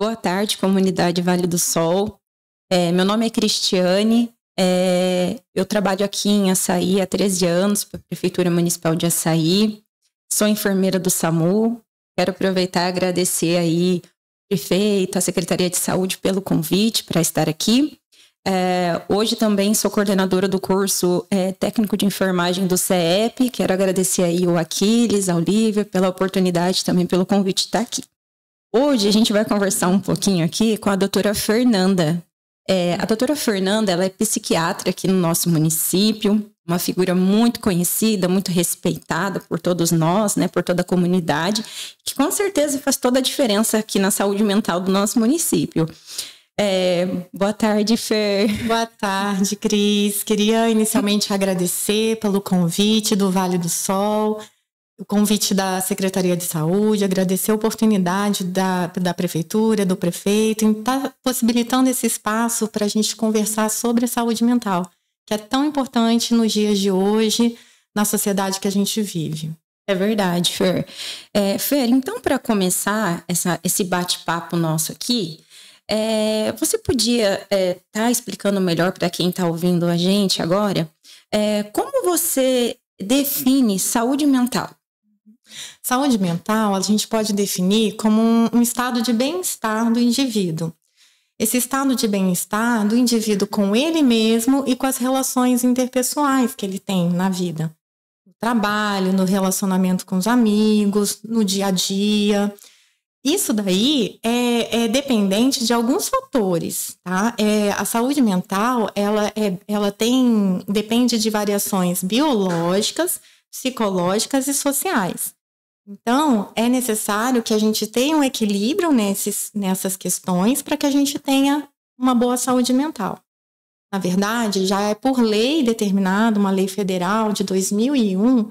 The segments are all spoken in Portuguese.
Boa tarde, comunidade Vale do Sol. Meu nome é Cristiane, eu trabalho aqui em Açaí há 13 anos, para a Prefeitura Municipal de Açaí. Sou enfermeira do SAMU. Quero aproveitar e agradecer aí o prefeito, a Secretaria de Saúde pelo convite para estar aqui. Hoje também sou coordenadora do curso técnico de enfermagem do CEP. Quero agradecer aí o Aquiles, a Olivia, pela oportunidade, também pelo convite de estar aqui. Hoje a gente vai conversar um pouquinho aqui com a doutora Fernanda. A doutora Fernanda, ela é psiquiatra aqui no nosso município, uma figura muito conhecida, muito respeitada por todos nós, né, por toda a comunidade, que com certeza faz toda a diferença aqui na saúde mental do nosso município. Boa tarde, Fer. Boa tarde, Cris. Queria inicialmente agradecer pelo convite do Vale do Sol, o convite da Secretaria de Saúde, agradecer a oportunidade da Prefeitura, do prefeito, em estar possibilitando esse espaço para a gente conversar sobre a saúde mental, que é tão importante nos dias de hoje, na sociedade que a gente vive. É verdade, Fer. Fer, então, para começar esse bate-papo nosso aqui, você podia estar explicando melhor para quem está ouvindo a gente agora, como você define saúde mental? Saúde mental, a gente pode definir como um estado de bem-estar do indivíduo. Esse estado de bem-estar do indivíduo com ele mesmo e com as relações interpessoais que ele tem na vida. No trabalho, no relacionamento com os amigos, no dia a dia. Isso daí é dependente de alguns fatores, tá? A saúde mental, ela depende de variações biológicas, psicológicas e sociais. Então, é necessário que a gente tenha um equilíbrio nessas questões para que a gente tenha uma boa saúde mental. Na verdade, já é por lei determinado, uma lei federal de 2001,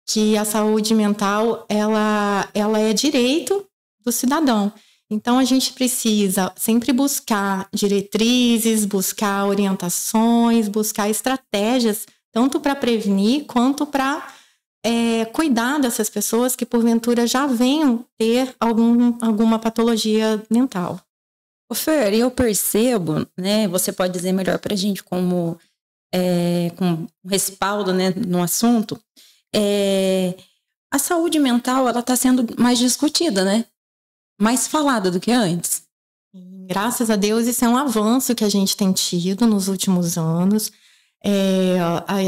que a saúde mental ela é direito do cidadão. Então, a gente precisa sempre buscar diretrizes, buscar orientações, buscar estratégias, tanto para prevenir quanto para cuidar dessas pessoas que porventura já venham ter alguma patologia mental. Fer, eu percebo, né? Você pode dizer melhor para a gente como com respaldo, né, no assunto. A saúde mental, ela está sendo mais discutida, né? Mais falada do que antes. Graças a Deus, isso é um avanço que a gente tem tido nos últimos anos.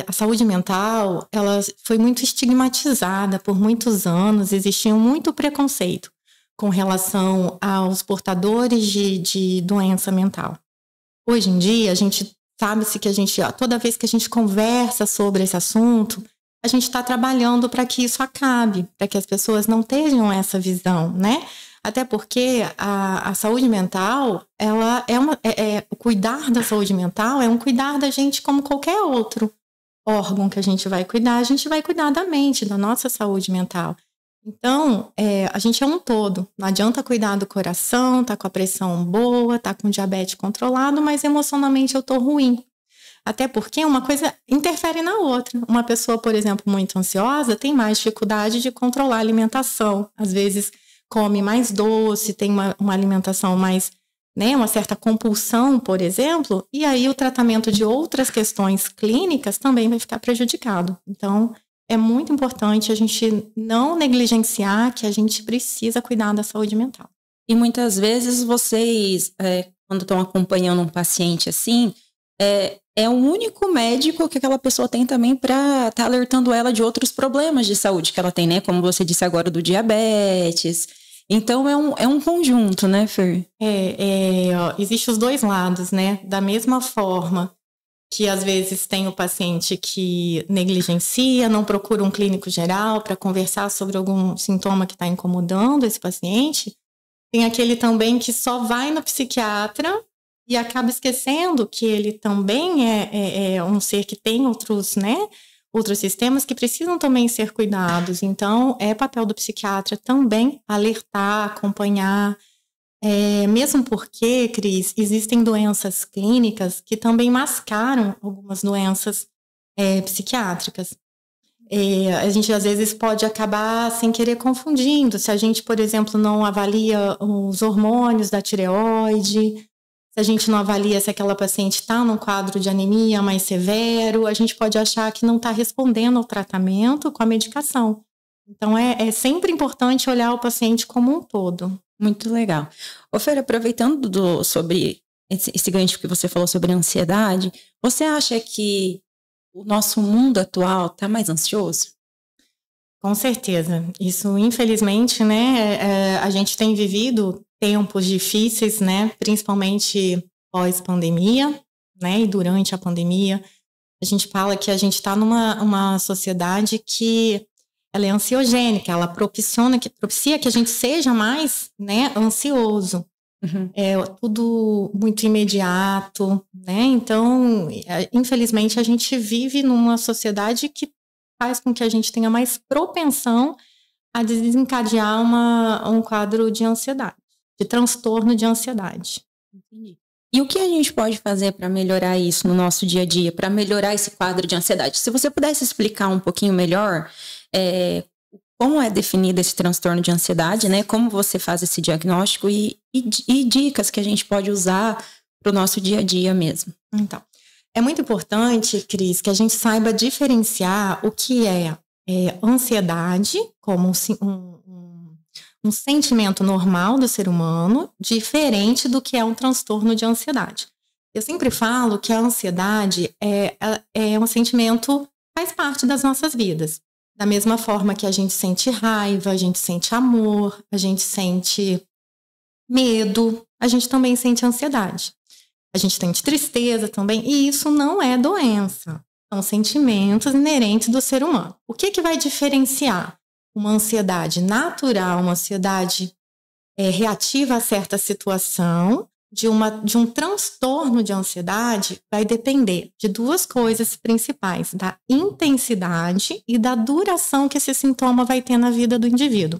A saúde mental, ela foi muito estigmatizada por muitos anos, existia muito preconceito com relação aos portadores de doença mental. Hoje em dia, a gente sabe-se que toda vez que a gente conversa sobre esse assunto, a gente está trabalhando para que isso acabe, para que as pessoas não tenham essa visão, né? Até porque a saúde mental, ela o cuidar da saúde mental é um cuidar da gente como qualquer outro órgão que a gente vai cuidar da mente, da nossa saúde mental. Então, a gente é um todo. Não adianta cuidar do coração, tá com a pressão boa, tá com o diabetes controlado, mas emocionalmente eu tô ruim. Até porque uma coisa interfere na outra. Uma pessoa, por exemplo, muito ansiosa, tem mais dificuldade de controlar a alimentação. Às vezes come mais doce, tem uma alimentação mais, né, uma certa compulsão, por exemplo, e aí o tratamento de outras questões clínicas também vai ficar prejudicado. Então, é muito importante a gente não negligenciar que a gente precisa cuidar da saúde mental. E muitas vezes vocês, quando estão acompanhando um paciente assim, é o único médico que aquela pessoa tem também para estar alertando ela de outros problemas de saúde que ela tem, né? Como você disse agora, do diabetes. Então, é um conjunto, né, Fer? Existem os dois lados, né? Da mesma forma que, às vezes, tem o paciente que negligencia, não procura um clínico geral para conversar sobre algum sintoma que está incomodando esse paciente. Tem aquele também que só vai no psiquiatra e acaba esquecendo que ele também é um ser que tem outros, né? Outros sistemas que precisam também ser cuidados. Então, é papel do psiquiatra também alertar, acompanhar. Mesmo porque, Cris, existem doenças clínicas que também mascaram algumas doenças psiquiátricas. A gente, às vezes, pode acabar sem querer confundindo. Se a gente, por exemplo, não avalia os hormônios da tireoide, se a gente não avalia se aquela paciente está num quadro de anemia mais severo, a gente pode achar que não está respondendo ao tratamento com a medicação. Então, é sempre importante olhar o paciente como um todo. Muito legal. Ô, Fer, aproveitando sobre esse gancho que você falou sobre a ansiedade, você acha que o nosso mundo atual está mais ansioso? Com certeza. Isso, infelizmente, né, a gente tem vivido tempos difíceis, né, principalmente pós-pandemia, né, e durante a pandemia. A gente fala que a gente está numa sociedade que ela é ansiogênica, ela propicia que a gente seja mais, né, ansioso. Uhum. É tudo muito imediato, né? Então, infelizmente, a gente vive numa sociedade que faz com que a gente tenha mais propensão a desencadear um quadro de ansiedade, de transtorno de ansiedade. Entendi. E o que a gente pode fazer para melhorar isso no nosso dia a dia, para melhorar esse quadro de ansiedade? Se você pudesse explicar um pouquinho melhor como é definido esse transtorno de ansiedade, né? Como você faz esse diagnóstico e dicas que a gente pode usar para o nosso dia a dia mesmo. Então, é muito importante, Cris, que a gente saiba diferenciar o que é ansiedade como um sentimento normal do ser humano, diferente do que é um transtorno de ansiedade. Eu sempre falo que a ansiedade é um sentimento, faz parte das nossas vidas. Da mesma forma que a gente sente raiva, a gente sente amor, a gente sente medo, a gente também sente ansiedade. A gente sente tristeza também, e isso não é doença. São sentimentos inerentes do ser humano. O que vai diferenciar uma ansiedade natural, uma ansiedade reativa a certa situação, de um transtorno de ansiedade? Vai depender de duas coisas principais: da intensidade e da duração que esse sintoma vai ter na vida do indivíduo.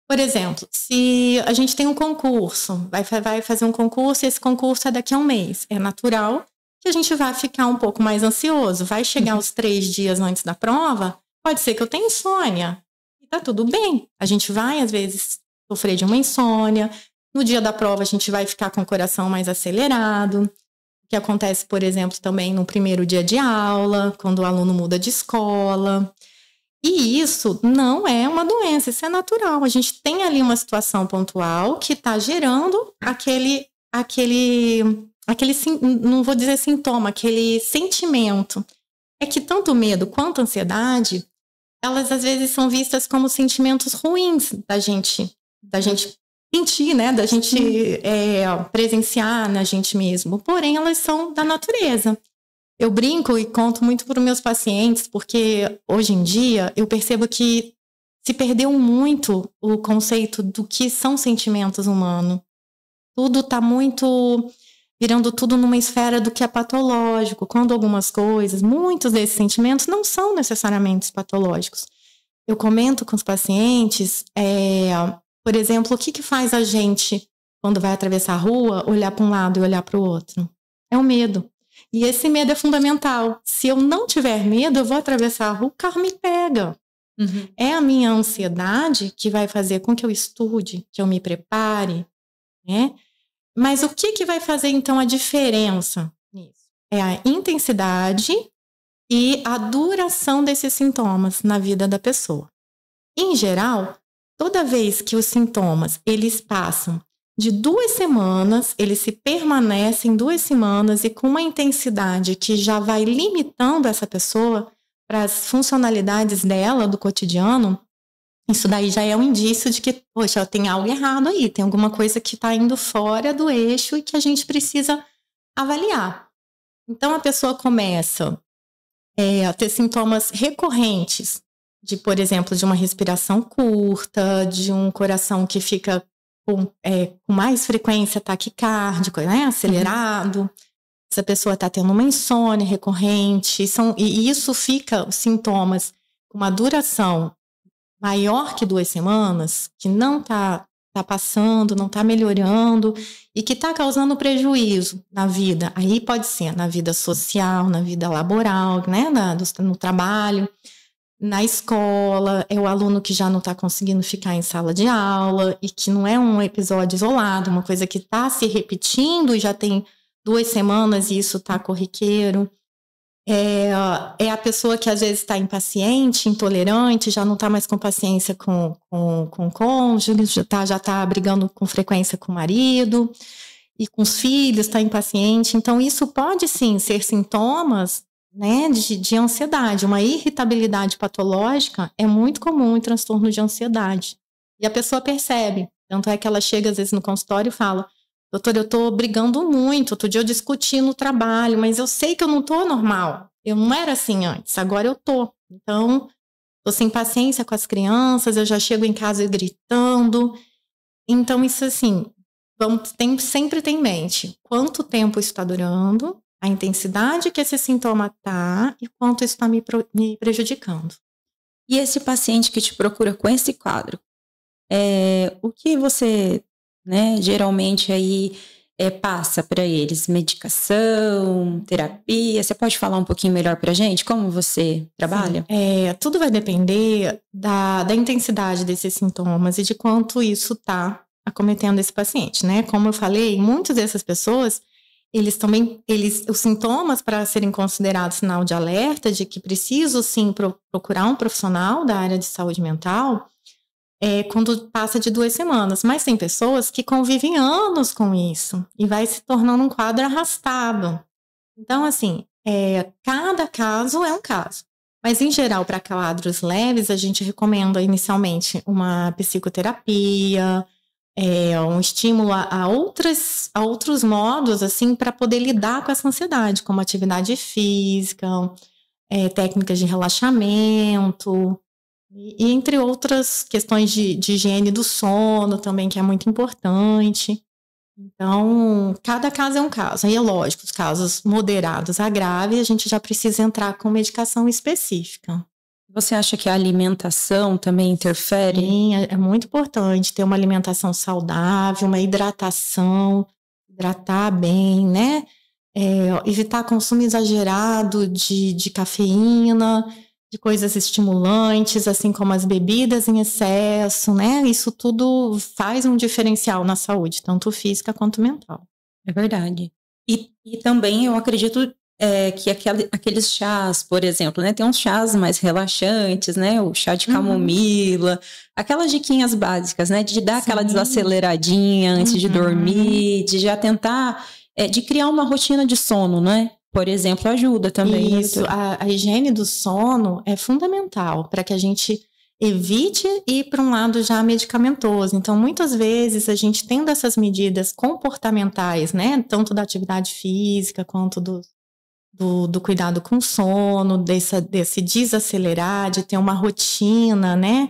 Por exemplo, se a gente tem um concurso, vai fazer um concurso e esse concurso é daqui a um mês, é natural que a gente vai ficar um pouco mais ansioso. Vai chegar os 3 dias antes da prova, pode ser que eu tenha insônia. E tá tudo bem. A gente vai, às vezes, sofrer de uma insônia. No dia da prova, a gente vai ficar com o coração mais acelerado, o que acontece, por exemplo, também no primeiro dia de aula, quando o aluno muda de escola. E isso não é uma doença, isso é natural. A gente tem ali uma situação pontual que está gerando aquele, não vou dizer sintoma, aquele sentimento. É que tanto medo quanto ansiedade, elas às vezes são vistas como sentimentos ruins da gente sentir, né? Da gente presenciar na gente mesmo. Porém, elas são da natureza. Eu brinco e conto muito para os meus pacientes, porque hoje em dia eu percebo que se perdeu muito o conceito do que são sentimentos humanos. Tudo está virando tudo numa esfera do que é patológico, quando algumas coisas, muitos desses sentimentos não são necessariamente patológicos. Eu comento com os pacientes, por exemplo, o que faz a gente, quando vai atravessar a rua, olhar para um lado e olhar para o outro? É o medo. E esse medo é fundamental. Se eu não tiver medo, eu vou atravessar a rua, o carro me pega. Uhum. É a minha ansiedade que vai fazer com que eu estude, que eu me prepare, né? Mas o que vai fazer, então, a diferença nisso? É a intensidade e a duração desses sintomas na vida da pessoa. Em geral, toda vez que os sintomas, eles passam de 2 semanas, eles se permanecem 2 semanas e com uma intensidade que já vai limitando essa pessoa para as funcionalidades dela, do cotidiano, isso daí já é um indício de que, poxa, tem algo errado aí, tem alguma coisa que está indo fora do eixo e que a gente precisa avaliar. Então, a pessoa começa a ter sintomas recorrentes de, por exemplo, de uma respiração curta, de um coração que fica com mais frequência taquicárdico, né, acelerado. Uhum. Essa pessoa está tendo uma insônia recorrente, e isso fica, os sintomas, com uma duração maior que 2 semanas, que não está passando, não está melhorando e que está causando prejuízo na vida. Aí pode ser na vida social, na vida laboral, né, no trabalho, na escola, é o aluno que já não está conseguindo ficar em sala de aula e que não é um episódio isolado, uma coisa que está se repetindo e já tem 2 semanas e isso está corriqueiro. É a pessoa que às vezes está impaciente, intolerante, já não está mais com paciência com o cônjuge, já tá brigando com frequência com o marido e com os filhos, está impaciente. Então, isso pode sim ser sintomas, né, de ansiedade. Uma irritabilidade patológica é muito comum em transtorno de ansiedade. E a pessoa percebe. Tanto é que ela chega às vezes no consultório e fala: doutor, eu tô brigando muito, outro dia eu discuti no trabalho, mas eu sei que eu não tô normal. Eu não era assim antes, agora eu tô. Então, tô sem paciência com as crianças, eu já chego em casa gritando. Então, isso assim, sempre tem em mente quanto tempo isso está durando, a intensidade que esse sintoma tá e quanto isso está me prejudicando. E esse paciente que te procura com esse quadro, o que você, né, geralmente aí passa para eles? Medicação, terapia? Você pode falar um pouquinho melhor para a gente como você trabalha? Sim, tudo vai depender da intensidade desses sintomas e de quanto isso está acometendo esse paciente, né? Como eu falei, muitas dessas pessoas, os sintomas para serem considerados sinal de alerta de que preciso sim procurar um profissional da área de saúde mental quando passa de 2 semanas. Mas tem pessoas que convivem anos com isso e vai se tornando um quadro arrastado. Então, assim, cada caso é um caso. Mas, em geral, para quadros leves, a gente recomenda inicialmente uma psicoterapia, um estímulo a outros modos, assim, para poder lidar com essa ansiedade, como atividade física, técnicas de relaxamento, e entre outras questões de higiene do sono também, que é muito importante. Então, cada caso é um caso. Aí é lógico, os casos moderados a grave, a gente já precisa entrar com medicação específica. Você acha que a alimentação também interfere? Sim, é muito importante ter uma alimentação saudável, uma hidratação, hidratar bem, né? Evitar consumo exagerado de cafeína, de coisas estimulantes, assim como as bebidas em excesso, né? Isso tudo faz um diferencial na saúde, tanto física quanto mental. É verdade. E também eu acredito que aqueles chás, por exemplo, né? Tem uns chás mais relaxantes, né? O chá de camomila, aquelas diquinhas básicas, né? De dar aquela desaceleradinha antes de dormir, de já tentar, de criar uma rotina de sono, né? Por exemplo, ajuda também. Isso, a higiene do sono é fundamental para que a gente evite ir para um lado já medicamentoso. Então, muitas vezes, a gente tendo essas medidas comportamentais, né? Tanto da atividade física quanto do cuidado com o sono, desse desacelerar, de ter uma rotina, né?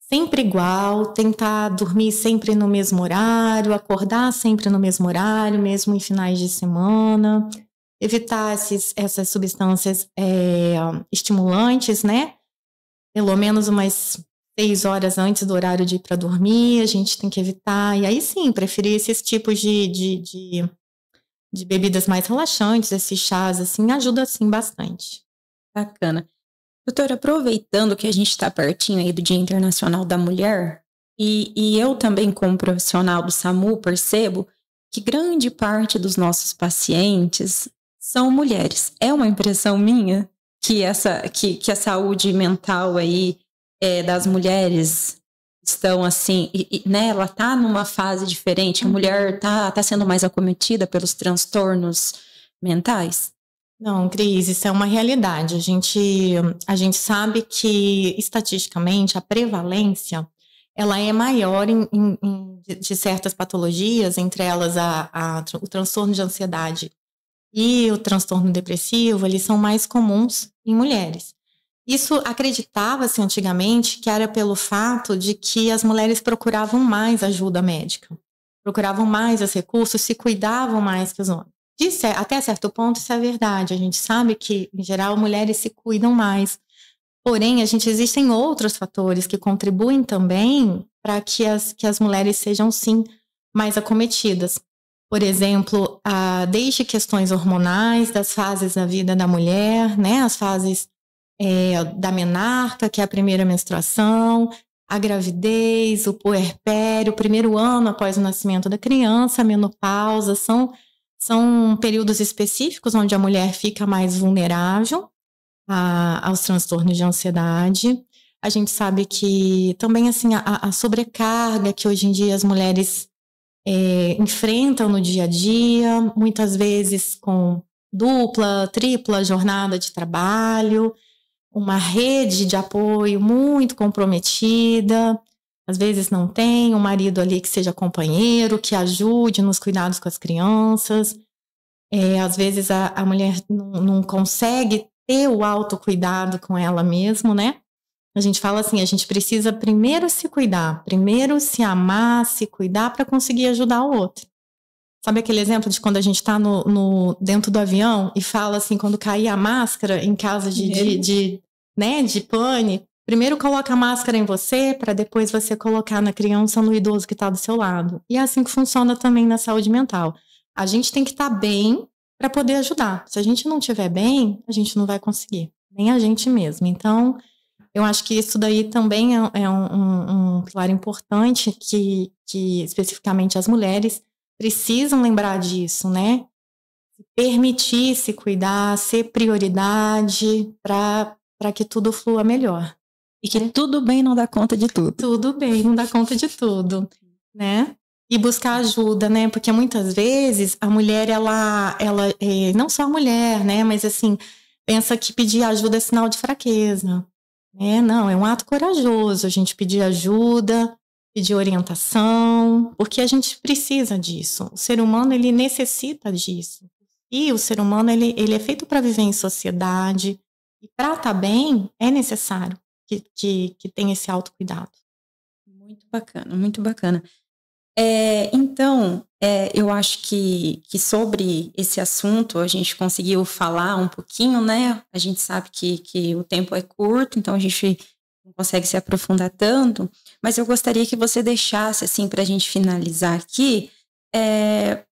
Sempre igual, tentar dormir sempre no mesmo horário, acordar sempre no mesmo horário, mesmo em finais de semana. Evitar essas substâncias estimulantes, né? Pelo menos umas 6 horas antes do horário de ir para dormir, a gente tem que evitar. E aí sim, preferir esses tipos de bebidas mais relaxantes, esses chás, assim, ajuda assim bastante. Bacana. Doutora, aproveitando que a gente está pertinho aí do Dia Internacional da Mulher, e eu também como profissional do SAMU percebo que grande parte dos nossos pacientes são mulheres. É uma impressão minha que a saúde mental aí das mulheres estão assim, né? Ela tá numa fase diferente, a mulher tá sendo mais acometida pelos transtornos mentais? Não, Cris, isso é uma realidade. A gente sabe que, estatisticamente, a prevalência ela é maior de certas patologias, entre elas o transtorno de ansiedade e o transtorno depressivo, eles são mais comuns em mulheres. Isso acreditava-se antigamente que era pelo fato de que as mulheres procuravam mais ajuda médica, procuravam mais os recursos, se cuidavam mais que os homens. Até certo ponto isso é verdade, a gente sabe que, em geral, mulheres se cuidam mais. Porém, existem outros fatores que contribuem também para que as mulheres sejam, sim, mais acometidas. Por exemplo, desde questões hormonais, das fases da vida da mulher, né? As fases da menarca, que é a primeira menstruação, a gravidez, o puerpério, o primeiro ano após o nascimento da criança, a menopausa, são períodos específicos onde a mulher fica mais vulnerável aos transtornos de ansiedade. A gente sabe que também assim, a sobrecarga que hoje em dia as mulheres enfrentam no dia a dia, muitas vezes com dupla, tripla jornada de trabalho, uma rede de apoio muito comprometida, às vezes não tem um marido ali que seja companheiro, que ajude nos cuidados com as crianças, às vezes a mulher não consegue ter o autocuidado com ela mesma, né? A gente fala assim, a gente precisa primeiro se cuidar, primeiro se amar, se cuidar para conseguir ajudar o outro. Sabe aquele exemplo de quando a gente está dentro do avião e fala assim, quando cair a máscara em caso de pane, primeiro coloca a máscara em você para depois você colocar na criança ou no idoso que está do seu lado. E é assim que funciona também na saúde mental. A gente tem que estar bem para poder ajudar. Se a gente não estiver bem, a gente não vai conseguir, nem a gente mesmo. Então, eu acho que isso daí também é um pilar importante que especificamente as mulheres precisam lembrar disso, né? Permitir se cuidar, ser prioridade para que tudo flua melhor. E que tudo bem não dá conta de tudo. Tudo bem, não dá conta de tudo, né? E buscar ajuda, né? Porque muitas vezes a mulher, ela não só a mulher, né? Mas assim, pensa que pedir ajuda é sinal de fraqueza. Não, é um ato corajoso a gente pedir ajuda, pedir orientação, porque a gente precisa disso. O ser humano, ele necessita disso. E o ser humano, ele é feito para viver em sociedade. E para estar bem, é necessário que tenha esse autocuidado. Muito bacana, muito bacana. Então, eu acho que sobre esse assunto a gente conseguiu falar um pouquinho, né? A gente sabe que o tempo é curto, então a gente não consegue se aprofundar tanto, mas eu gostaria que você deixasse, assim, para a gente finalizar aqui,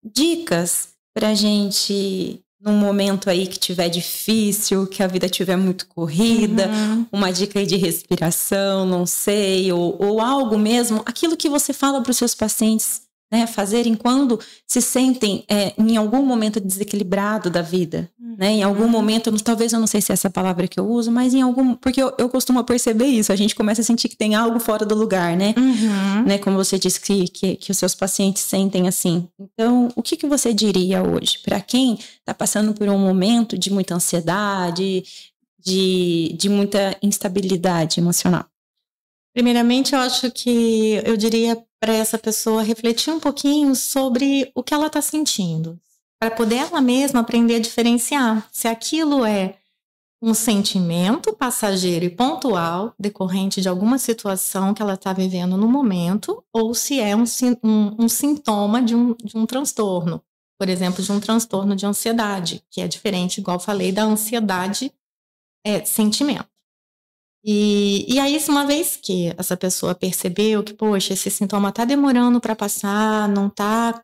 dicas para a gente, num momento aí que tiver difícil, que a vida tiver muito corrida, uma dica aí de respiração, não sei, ou algo mesmo, aquilo que você fala para os seus pacientes, né, fazerem quando se sentem em algum momento desequilibrado da vida, né, em algum momento, talvez eu não sei se é essa palavra que eu uso, mas em algum, porque eu costumo perceber isso, a gente começa a sentir que tem algo fora do lugar, né, né, como você disse que os seus pacientes sentem assim. Então, o que você diria hoje para quem está passando por um momento de muita ansiedade, de muita instabilidade emocional? Primeiramente, eu diria para essa pessoa refletir um pouquinho sobre o que ela está sentindo, para poder ela mesma aprender a diferenciar se aquilo é um sentimento passageiro e pontual, decorrente de alguma situação que ela está vivendo no momento, ou se é um sintoma de um transtorno, por exemplo, de um transtorno de ansiedade, que é diferente, igual falei, da ansiedade sentimento. E aí, uma vez que essa pessoa percebeu que, poxa, esse sintoma tá demorando para passar, não tá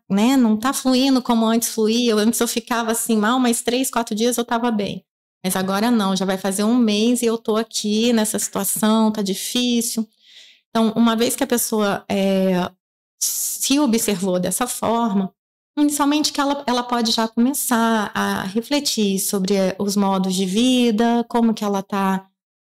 fluindo como antes fluía. Antes eu ficava assim mal, mas 3, 4 dias eu tava bem. Mas agora não, já vai fazer 1 mês e eu tô aqui nessa situação, tá difícil. Então, uma vez que a pessoa se observou dessa forma, inicialmente que ela pode já começar a refletir sobre os modos de vida, como que ela tá,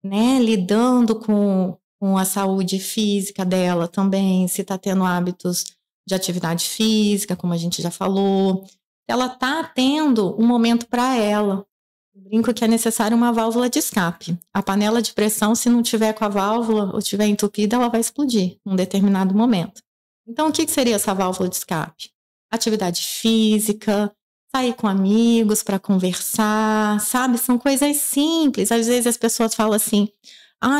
né, lidando com a saúde física dela também, se está tendo hábitos de atividade física, como a gente já falou, ela está tendo um momento para ela. Eu brinco que é necessário uma válvula de escape. A panela de pressão, se não tiver com a válvula ou tiver entupida, ela vai explodir num determinado momento. Então, o que seria essa válvula de escape? Atividade física, sair com amigos para conversar, sabe? São coisas simples. Às vezes as pessoas falam assim,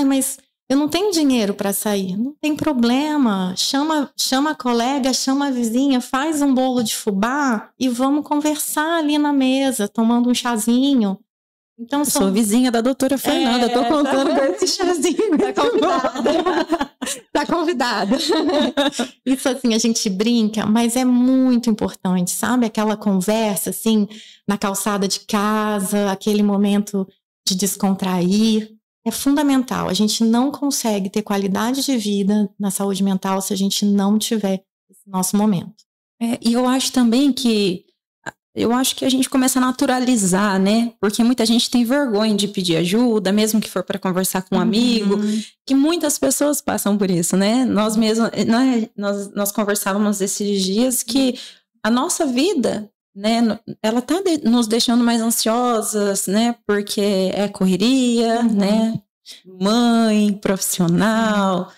mas eu não tenho dinheiro para sair. Não tem problema. Chama a colega, chama a vizinha, faz um bolo de fubá e vamos conversar ali na mesa, tomando um chazinho. Então, sou vizinha da doutora Fernanda, tô contando com esse chazinho. Tá convidada. Isso assim, a gente brinca, mas é muito importante, sabe? Aquela conversa assim, na calçada de casa, aquele momento de descontrair. É fundamental. A gente não consegue ter qualidade de vida na saúde mental se a gente não tiver esse nosso momento. E eu acho também que a gente começa a naturalizar, né? Porque muita gente tem vergonha de pedir ajuda, mesmo que for para conversar com um amigo, que muitas pessoas passam por isso, né? Nós mesmos, nós conversávamos esses dias que a nossa vida, né? Ela tá nos deixando mais ansiosas, né? Porque é correria, né? Mãe, profissional.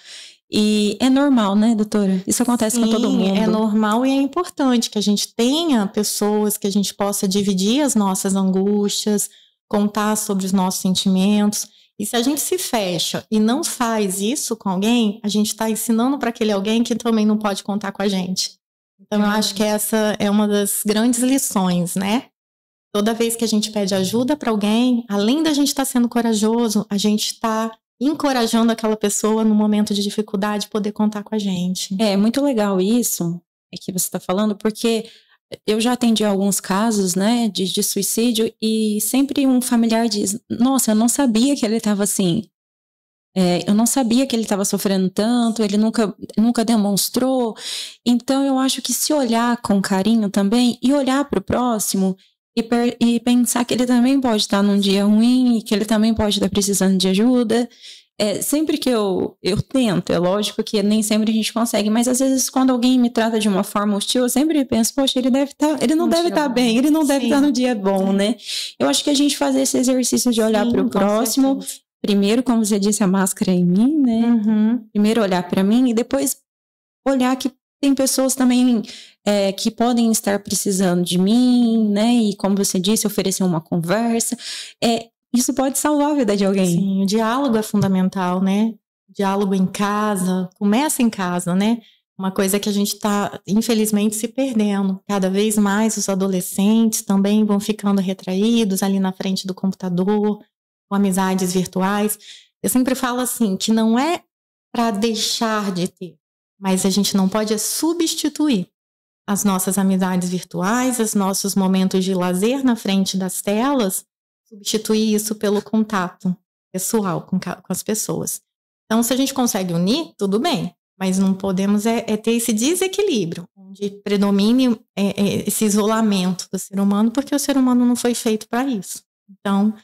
E é normal, né, doutora? Isso acontece com todo mundo. É normal e é importante que a gente tenha pessoas que a gente possa dividir as nossas angústias, contar sobre os nossos sentimentos. E se a gente se fecha e não faz isso com alguém, a gente está ensinando para aquele alguém que também não pode contar com a gente. Então, eu acho que essa é uma das grandes lições, né? Toda vez que a gente pede ajuda para alguém, além da gente estar sendo corajoso, a gente está encorajando aquela pessoa no momento de dificuldade poder contar com a gente. É muito legal isso que você está falando, porque eu já atendi alguns casos, né, de suicídio, e sempre um familiar diz: nossa, eu não sabia que ele estava assim. Eu não sabia que ele estava sofrendo tanto, ele nunca demonstrou. Então, eu acho que se olhar com carinho também, e olhar para o próximo, e pensar que ele também pode estar num dia ruim, e que ele também pode estar precisando de ajuda. Sempre que eu tento, é lógico que nem sempre a gente consegue, mas às vezes quando alguém me trata de uma forma hostil, eu sempre penso, poxa, ele não deve estar bem, ele não deve estar no dia bom, né? Eu acho que a gente fazer esse exercício de olhar para o próximo, primeiro, como você disse, a máscara em mim, né? Primeiro olhar para mim e depois olhar que tem pessoas também que podem estar precisando de mim, né? E como você disse, oferecer uma conversa. Isso pode salvar a vida de alguém. Sim, o diálogo é fundamental, né? O diálogo em casa, começa em casa, né? Uma coisa que a gente está, infelizmente, se perdendo. Cada vez mais os adolescentes também vão ficando retraídos ali na frente do computador, com amizades virtuais. Eu sempre falo assim, que não é para deixar de ter, mas a gente não pode substituir as nossas amizades virtuais, os nossos momentos de lazer na frente das telas, substituir isso pelo contato pessoal com as pessoas. Então, se a gente consegue unir, tudo bem, mas não podemos ter esse desequilíbrio, onde predomine esse isolamento do ser humano, porque o ser humano não foi feito para isso. Então,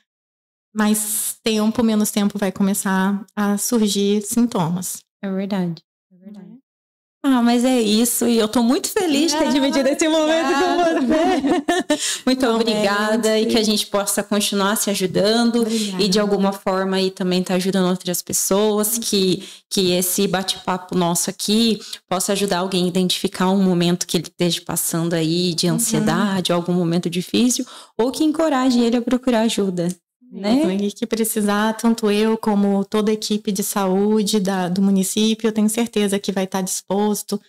mais tempo, menos tempo vai começar a surgir sintomas. É verdade. Mas é isso, e eu tô muito feliz de ter dividido esse momento com você. Muito obrigada, e que a gente possa continuar se ajudando. Obrigada. E de alguma forma aí também tá ajudando outras pessoas, que esse bate-papo nosso aqui possa ajudar alguém a identificar um momento que ele esteja passando aí de ansiedade, algum momento difícil, ou que encoraje ele a procurar ajuda. Né? E que precisar, tanto eu como toda a equipe de saúde do município, eu tenho certeza que vai estar disposto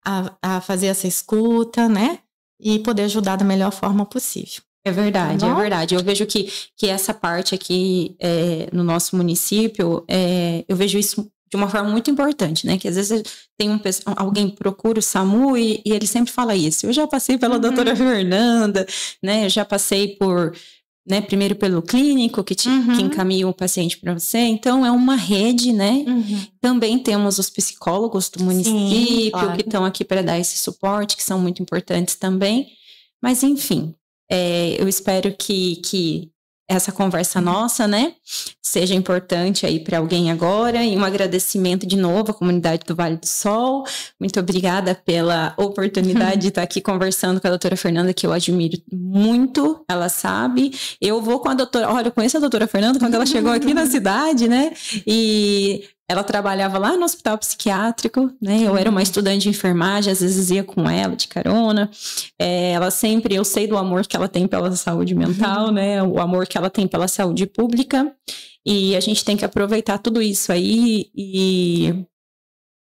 a fazer essa escuta, né? E poder ajudar da melhor forma possível. É verdade, é verdade. Eu vejo que essa parte aqui no nosso município, eu vejo isso de uma forma muito importante, né? Que às vezes alguém procura o SAMU e ele sempre fala isso. Eu já passei pela doutora Fernanda, né? Eu já passei por... Né, primeiro pelo clínico que encaminha o paciente para você, então é uma rede, né? Também temos os psicólogos do município. Sim, claro. Que estão aqui para dar esse suporte, que são muito importantes também. Mas enfim, eu espero que essa conversa nossa, né, seja importante aí para alguém agora, e um agradecimento de novo à comunidade do Vale do Sol. Muito obrigada pela oportunidade de estar aqui conversando com a doutora Fernanda, que eu admiro muito, ela sabe. Eu vou com a doutora, olha, eu conheço a doutora Fernanda quando ela chegou aqui na cidade, né, e ela trabalhava lá no hospital psiquiátrico, né? Eu era uma estudante de enfermagem, às vezes ia com ela de carona. Ela sempre, eu sei do amor que ela tem pela saúde mental, né? O amor que ela tem pela saúde pública. E a gente tem que aproveitar tudo isso aí e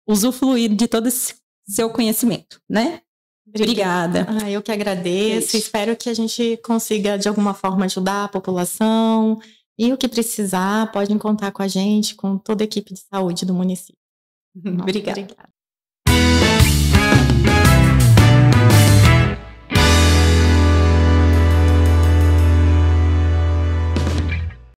usufruir de todo esse seu conhecimento, né? Obrigada. Eu que agradeço. Espero que a gente consiga, de alguma forma, ajudar a população. E o que precisar, podem contar com a gente, com toda a equipe de saúde do município. Obrigada.